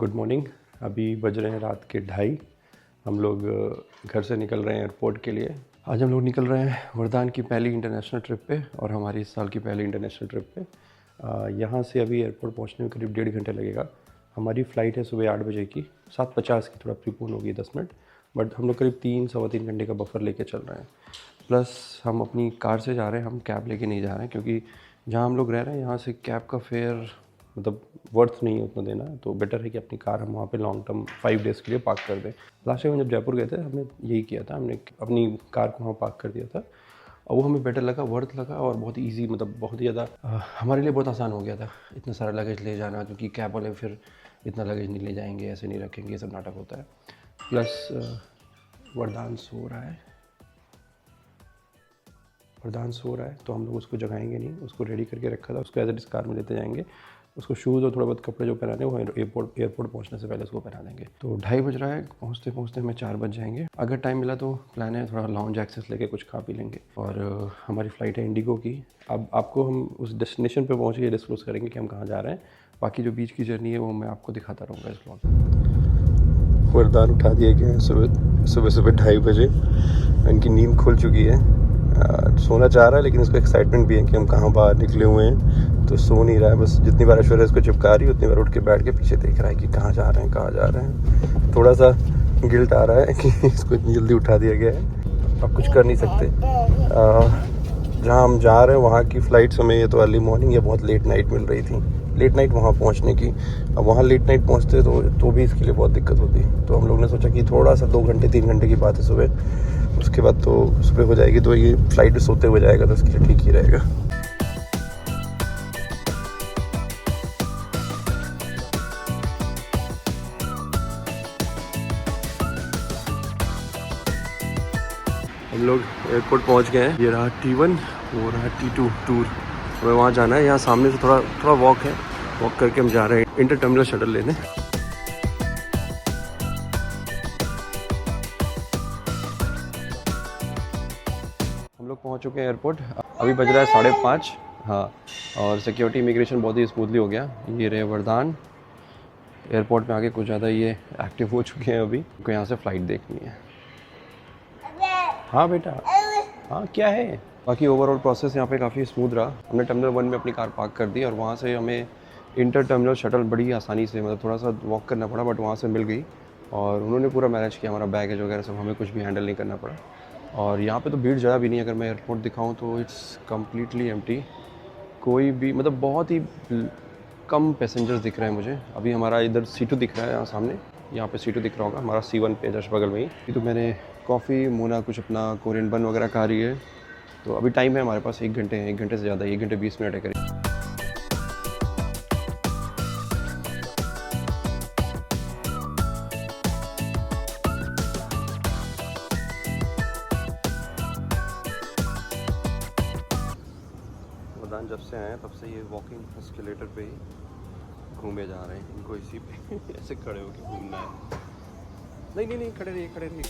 Good morning. अभी बज रहे हैं रात के 2:30। हम लोग घर से निकल रहे हैं एयरपोर्ट के लिए। आज हम लोग निकल रहे हैं वरदान की पहली इंटरनेशनल ट्रिप पे और हमारी इस साल की पहली इंटरनेशनल ट्रिप पे। यहाँ से अभी एयरपोर्ट पहुँचने में करीब 1.5 घंटे लगेगा। हमारी फ़्लाइट है सुबह 8 बजे की, 7:50 की, थोड़ा प्रीपोन होगी 10 मिनट, बट हम लोग करीब 3-3.25 घंटे का बफर लेके चल रहे हैं। प्लस हम अपनी कार से जा रहे हैं, हम कैब लेके नहीं जा रहे हैं क्योंकि जहाँ हम लोग रह रहे हैं यहाँ से कैब का फेयर मतलब वर्थ नहीं है उतना देना, तो बेटर है कि अपनी कार हम वहाँ पे लॉन्ग टर्म 5 डेज़ के लिए पार्क कर दें। लास्ट टाइम जब जयपुर गए थे हमने यही किया था, हमने अपनी कार को वहाँ पार्क कर दिया था और वो हमें बेटर लगा, वर्थ लगा और बहुत ईजी, मतलब बहुत ही ज़्यादा हमारे लिए बहुत आसान हो गया था इतना सारा लगेज ले जाना, क्योंकि कैब वाले फिर इतना लगेज नहीं ले जाएंगे, ऐसे नहीं रखेंगे, ये सब नाटक होता है। प्लस वरदान सो रहा है तो हम लोग उसको जगाएंगे नहीं, उसको रेडी करके रखा था, उसको एज इट इज़ कार में लेते जाएंगे। उसको शूज़ और थोड़ा बहुत कपड़े जो पहनाने वो एयरपोर्ट पहुंचने से पहले उसको पहना देंगे। तो 2:30 बज रहा है, पहुंचते हमें 4 बज जाएंगे। अगर टाइम मिला तो प्लान है थोड़ा लॉन्ज एक्सेस लेके कुछ खा पी लेंगे। और हमारी फ़्लाइट है इंडिगो की। अब आपको हम उस डेस्टिनेशन पे पहुँच के डिस्क्लोज़ करेंगे कि हम कहाँ जा रहे हैं। बाकी जो बीच की जर्नी है वो मैं आपको दिखाता रहूँगा इस ब्लॉग में। वरदान उठा दिए गए हैं सुबह 2:30 बजे। इनकी नींद खुल चुकी है, सोना चाह रहा है लेकिन उसको एक्साइटमेंट भी है कि हम कहाँ बाहर निकले हुए हैं, तो सो नहीं रहा है। बस जितनी बार ऐश्वर्या इसको चिपका रही है उतनी बार उठ के बैठ के पीछे देख रहा है कि कहाँ जा रहे हैं। थोड़ा सा गिल्ट आ रहा है कि इसको इतनी जल्दी उठा दिया गया है। अब कुछ कर नहीं सकते। जहाँ हम जा रहे हैं वहाँ की फ़्लाइट्स हमें ये तो अर्ली मॉर्निंग या बहुत लेट नाइट मिल रही थी, लेट नाइट वहाँ पहुँचने की। अब वहाँ लेट नाइट पहुँचते तो भी इसके लिए बहुत दिक्कत होती। तो हम लोग ने सोचा कि थोड़ा सा 2 घंटे 3 घंटे की बात है सुबह, उसके बाद तो सुबह हो जाएगी, तो ये फ़्लाइट सोते हुए जाएगा तो इसके लिए ठीक ही रहेगा। हम लोग एयरपोर्ट पहुंच गए हैं। ये रहा T1, वो रहा T2 टूर। हमें वहाँ जाना है। यहाँ सामने से थोड़ा वॉक है, वॉक करके हम जा रहे हैं इंटर टर्मिनल शटल लेने। हम लोग पहुँच चुके हैं एयरपोर्ट। अभी बज रहा है 5:30। हाँ, और सिक्योरिटी इमिग्रेशन बहुत ही स्मूथली हो गया। ये रहे वरदान एयरपोर्ट में आके कुछ ज़्यादा ये एक्टिव हो चुके हैं। अभी उनको यहाँ से फ़्लाइट देखनी है। हाँ बेटा, हाँ क्या है। बाकी ओवरऑल प्रोसेस यहाँ पे काफ़ी स्मूथ रहा। हमने टर्मिनल 1 में अपनी कार पार्क कर दी और वहाँ से हमें इंटर टर्मिनल शटल बड़ी आसानी से, मतलब थोड़ा सा वॉक करना पड़ा बट वहाँ से मिल गई और उन्होंने पूरा मैनेज किया। हमारा बैगेज वगैरह सब, हमें कुछ भी हैंडल नहीं करना पड़ा। और यहाँ पे तो भीड़ ज़्यादा भी नहीं। अगर मैं एयरपोर्ट दिखाऊँ तो इट्स कम्प्लीटली एम्प्टी। कोई भी, मतलब बहुत ही कम पैसेंजर्स दिख रहे हैं मुझे। अभी हमारा इधर C2 दिख रहा है, यहाँ सामने, यहाँ पे C2 दिख रहा होगा। हमारा C1 पे जस्ट बगल में ही। तो मैंने कॉफ़ी, मोना कुछ अपना कोरियन बन वगैरह खा रही है। तो अभी टाइम है हमारे पास 1 घंटे है, 1 घंटे से ज़्यादा, 1 घंटे 20 मिनट है करीब। वरदान जब से आए हैं तब से ये वॉकिंग एस्केलेटर पे ही घूमे जा रहे हैं। इनको इसी पे ऐसे खड़े होकर घूमना है। नहीं, खड़े रहिए।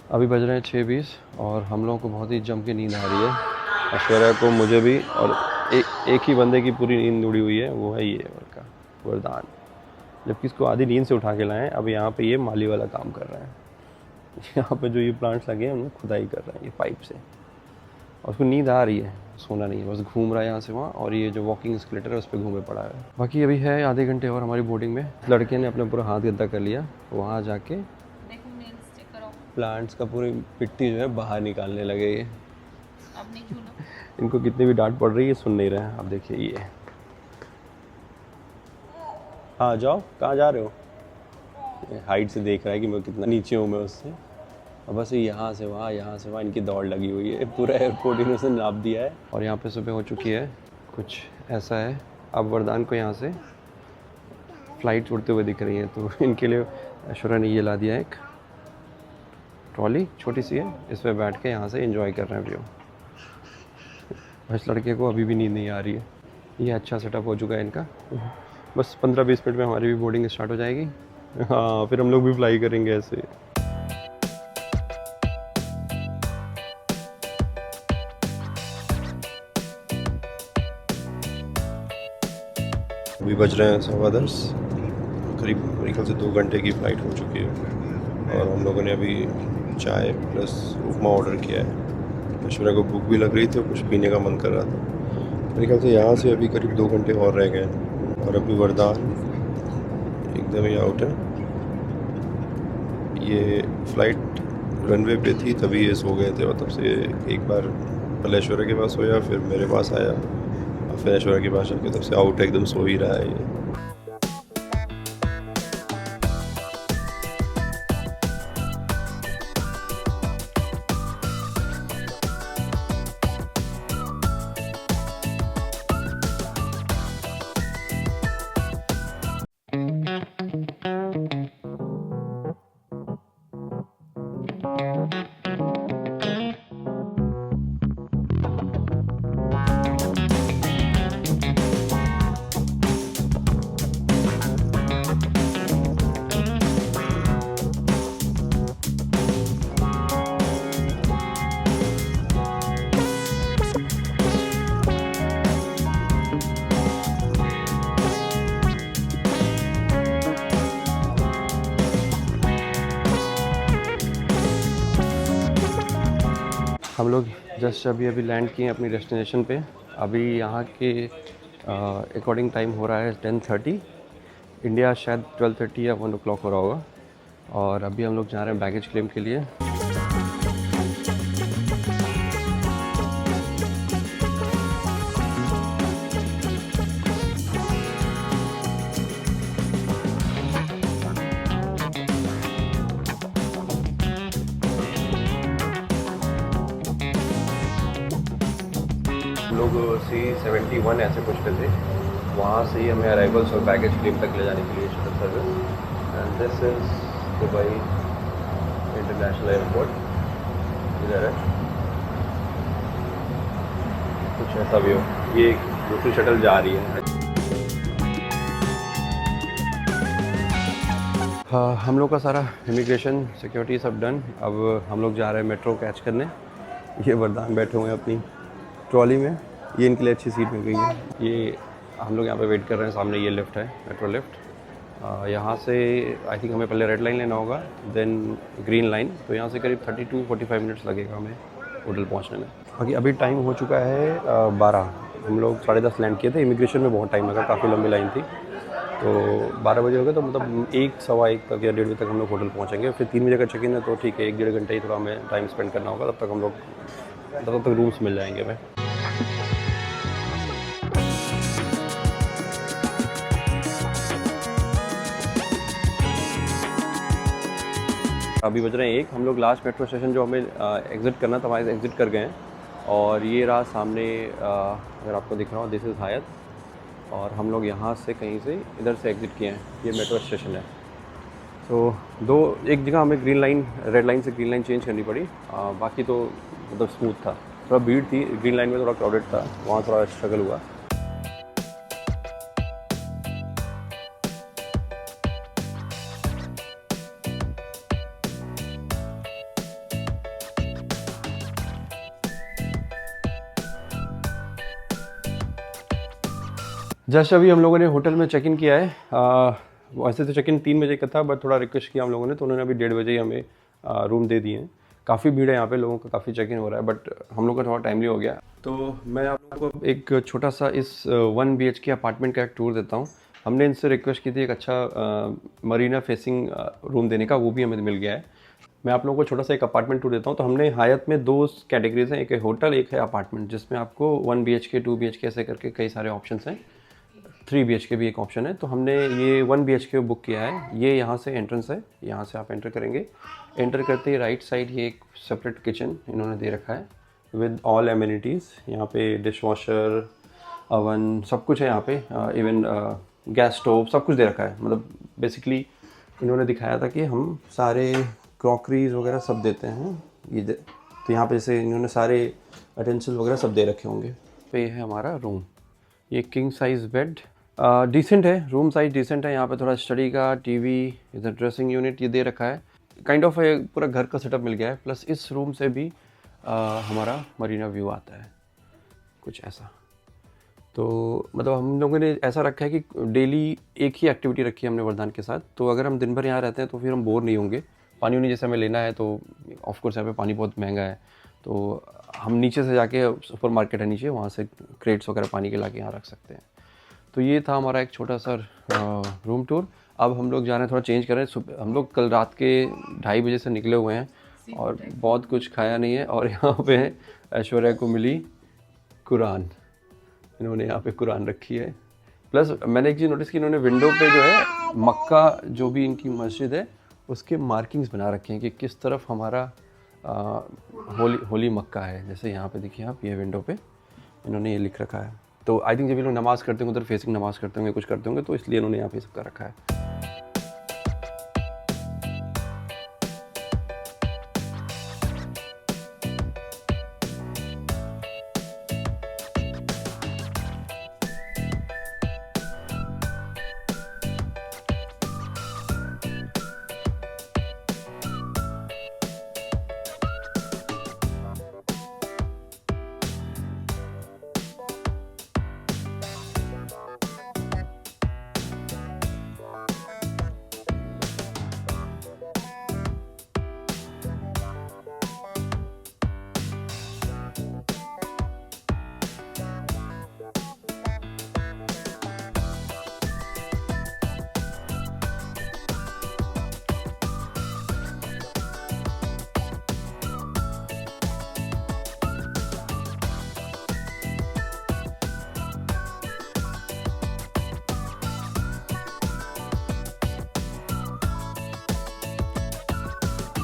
अभी बज रहे हैं 6:20 और हम लोगों को बहुत ही जम के नींद आ रही है। ऐश्वर्या को, मुझे भी, और एक ही बंदे की पूरी नींद उड़ी हुई है, वो है ये वरदान। जबकि इसको आधी नींद से उठा के लाए हैं। अब यहाँ पे ये माली वाला काम कर रहा है। यहाँ पे जो ये प्लांट्स लगे हैं उनमें खुदाई कर रहा है ये पाइप से, और उसको नींद आ रही है, सोना नहीं है, बस घूम रहा है यहाँ से वहाँ। और ये जो वॉकिंग एस्केलेटर है उस पर घूमे पड़ा है। बाकी अभी है आधे घंटे और हमारी बोर्डिंग में। लड़के ने अपना पूरा हाथ गद्दा कर लिया, वहाँ जाके प्लांट्स का पूरी मिट्टी जो है बाहर निकालने लगे ये। अब नहीं छूना। इनको कितनी भी डांट पड़ रही है सुन नहीं रहे हैं। अब देखिए ये, हाँ जाओ, कहाँ जा रहे हो। हाइट से देख रहा है कि मैं कितना नीचे हूँ मैं उससे। अब बस यहाँ से वहाँ इनकी दौड़ लगी हुई है। पूरा एयरपोर्ट इन्होंने नाप दिया है। और यहाँ पे सुबह हो चुकी है, कुछ ऐसा है। अब वरदान को यहाँ से फ़्लाइट उड़ते हुए दिख रही है, तो इनके लिए ऐश्वर्या ने ये ला दिया है, एक ट्रॉली छोटी सी है, इस पर बैठ के यहाँ से एंजॉय कर रहे हैं व्यू। बस लड़के को अभी भी नींद नहीं आ रही है। ये अच्छा सेटअप हो चुका है इनका। बस 15-20 मिनट में हमारी भी बोर्डिंग स्टार्ट हो जाएगी। हाँ, फिर हम लोग भी फ्लाई करेंगे ऐसे। अभी बज रहे हैं 10:15, करीब मेरे ख्याल से 2 घंटे की फ़्लाइट हो चुकी है और हम लोगों ने अभी चाय प्लस उपमा ऑर्डर किया है। ऐश्वर्या को भूख भी लग रही थी और कुछ पीने का मन कर रहा था। मेरे ख्याल से यहाँ से अभी करीब 2 घंटे और रह गए हैं और अभी वरदान एकदम ही आउट है। ये फ़्लाइट रनवे पे थी तभी ये सो गए थे और तब से एक बार पहले ऐश्वर्या के पास सोया, फिर मेरे पास आया और फिर ऐश्वर्या के पास जाके तब से आउट है, एकदम सो ही रहा है ये। हम लोग जस्ट अभी लैंड किए हैं अपनी डेस्टिनेशन पे। अभी यहाँ के अकॉर्डिंग टाइम हो रहा है 10:30। इंडिया शायद 12:30 या 1 o'clock हो रहा होगा। और अभी हम लोग जा रहे हैं बैगेज क्लेम के लिए। लोग C-71 ऐसे कुछ पे थे, वहाँ से ही हमें अराइवल्स और बैगेज क्लेम तक ले जाने के लिए shuttle service. And this is Dubai international airport. इधर है कुछ ऐसा भी हो, ये दूसरी शटल जा रही है। हाँ, हम लोग का सारा इमिग्रेशन सिक्योरिटी सब डन। अब हम लोग जा रहे हैं मेट्रो कैच करने। ये वरदान बैठे हुए हैं अपनी ट्रॉली में, ये इनके लिए अच्छी सीट मिल गई है। ये हम लोग यहाँ पे वेट कर रहे हैं, सामने ये लिफ्ट है, मेट्रो लिफ्ट। यहाँ से आई थिंक हमें पहले रेड लाइन लेना होगा, देन ग्रीन लाइन। तो यहाँ से करीब 32-45 मिनट्स लगेगा हमें होटल पहुँचने में। बाकी अभी टाइम हो चुका है 12। हम लोग 10:30 लैंड किए थे। इमिग्रेशन में बहुत टाइम लगा, काफ़ी लंबी लाइन थी। तो 12 बजे हो गए, तो मतलब 1, सवा 1 तक या 1:30 बजे तक हम लोग होटल पहुँचेंगे। फिर 3 बजे का चेक इन है, तो ठीक है, 1-1.5 घंटे ही थोड़ा हमें टाइम स्पेंड करना होगा। तब तक रूम्स मिल जाएंगे हमें। अभी बज रहे हैं 1। हम लोग लास्ट मेट्रो स्टेशन जो हमें एग्ज़िट करना था, वहाँ से एग्ज़िट कर गए हैं। और ये रहा सामने, अगर आपको दिख रहा हो, दिस इज़ हायत। और हम लोग यहाँ से कहीं से इधर से एग्ज़िट किए हैं। ये मेट्रो स्टेशन है। तो एक जगह हमें ग्रीन लाइन, रेड लाइन से ग्रीन लाइन चेंज करनी पड़ी। बाकी तो मतलब स्मूथ था। थोड़ा भीड़ थी ग्रीन लाइन में, थोड़ा क्राउडेड था, वहाँ थोड़ा स्ट्रगल हुआ। जस्ट अभी हम लोगों ने होटल में चेक इन किया है। वैसे तो चेक इन 3 बजे का था, बट थोड़ा रिक्वेस्ट किया हम लोगों ने, तो उन्होंने अभी 1:30 बजे ही हमें रूम दे दिए हैं। काफ़ी भीड़ है यहाँ पे, लोगों का काफ़ी चेक इन हो रहा है, बट हम लोग का थोड़ा टाइमली हो गया। तो मैं आप लोगों को एक छोटा सा इस 1 BHK अपार्टमेंट का एक टूर देता हूँ। हमने इनसे रिक्वेस्ट की थी एक अच्छा मरीना फेसिंग रूम देने का, वो भी हमें मिल गया है। मैं आप लोगों को छोटा सा एक अपार्टमेंट टूर देता हूँ। तो हमने हायत में 2 कैटेगरीज हैं, एक है होटल, एक है अपार्टमेंट, जिसमें आपको 1 BHK 2 BHK ऐसे करके कई सारे ऑप्शंस हैं। 3 BHK भी एक ऑप्शन है। तो हमने ये 1 BHK बुक किया है। ये यहाँ से एंट्रेंस है, यहाँ से आप एंटर करेंगे। एंटर करते ही राइट साइड ये एक सेपरेट किचन इन्होंने दे रखा है विद ऑल एमिनिटीज़। यहाँ पे डिश वॉशर, अवन, सब कुछ है यहाँ पे। इवन गैस स्टोव, सब कुछ दे रखा है। मतलब बेसिकली इन्होंने दिखाया था कि हम सारे क्रॉकरीज वगैरह सब देते हैं। तो यहाँ पे जैसे इन्होंने सारे अटेंसिल वगैरह सब दे रखे होंगे। तो ये है हमारा रूम। ये किंग साइज़ बेड, डिसेंट है, रूम साइज़ डिसेंट है। यहाँ पे थोड़ा स्टडी का, टीवी, इधर ड्रेसिंग यूनिट ये दे रखा है। काइंड ऑफ पूरा घर का सेटअप मिल गया है। प्लस इस रूम से भी हमारा मरीना व्यू आता है, कुछ ऐसा। तो मतलब हम लोगों ने ऐसा रखा है कि डेली एक ही एक्टिविटी रखी है हमने वरदान के साथ। तो अगर हम दिन भर यहाँ रहते हैं तो फिर हम बोर नहीं होंगे। पानी उनी जैसे हमें लेना है तो ऑफ कोर्स यहाँ पे पानी बहुत महंगा है, तो हम नीचे से जाके सुपर मार्केट है नीचे, वहाँ से क्रेट्स वगैरह पानी के ला के यहाँ रख सकते हैं। तो ये था हमारा एक छोटा सा रूम टूर। अब हम लोग जा रहे हैं, थोड़ा चेंज कर रहे हैं। हम लोग कल रात के 2:30 बजे से निकले हुए हैं और बहुत कुछ खाया नहीं है। और यहाँ पे ऐश्वर्या को मिली कुरान, इन्होंने यहाँ पे कुरान रखी है। प्लस मैंने एक चीज़ नोटिस की, इन्होंने विंडो पे जो है मक्का जो भी इनकी मस्जिद है उसके मार्किंग्स बना रखे हैं कि किस तरफ हमारा होली मक्का है। जैसे यहाँ पे देखिए आप, ये विंडो पे इन्होंने ये लिख रखा है। तो आई थिंक जब ये लोग नमाज़ करते होंगे उधर फेसिंग नमाज़ करते होंगे, कुछ करते होंगे, तो इसलिए इन्होंने यहाँ पे सबका रखा है।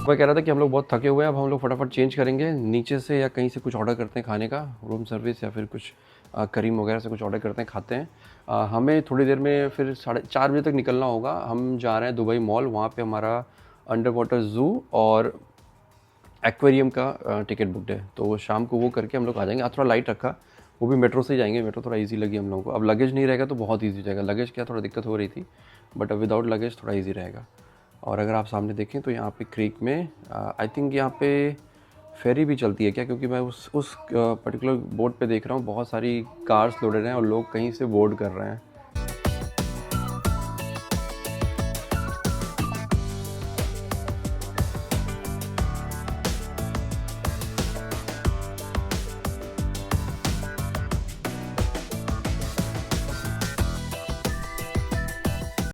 मैं कह रहा था कि हम लोग बहुत थके हुए हैं, अब हम लोग फटाफट चेंज करेंगे, नीचे से या कहीं से कुछ ऑर्डर करते हैं खाने का, रूम सर्विस या फिर कुछ करीम वगैरह से कुछ ऑर्डर करते हैं, खाते हैं। हमें थोड़ी देर में फिर 4:30 बजे तक निकलना होगा। हम जा रहे हैं दुबई मॉल, वहाँ पे हमारा अंडर वाटर ज़ू और एक्वेरियम का टिकट बुकड है, तो शाम को वो करके हम लोग आ जाएंगे। आज थोड़ा लाइट रखा, वो भी मेट्रो से ही जाएंगे, मेट्रो थोड़ा ईजी लगी हम लोगों को। अब लगेज नहीं रहेगा तो बहुत ईजी हो जाएगा, लगेज क्या थोड़ा दिक्कत हो रही थी, बट अब विदाउट लगेज थोड़ा ईजी रहेगा। और अगर आप सामने देखें तो यहाँ पे क्रीक में आई थिंक यहाँ पे फेरी भी चलती है क्या, क्योंकि मैं उस पर्टिकुलर बोट पे देख रहा हूँ बहुत सारी कार्स लोडेड हैं और लोग कहीं से बोर्ड कर रहे हैं।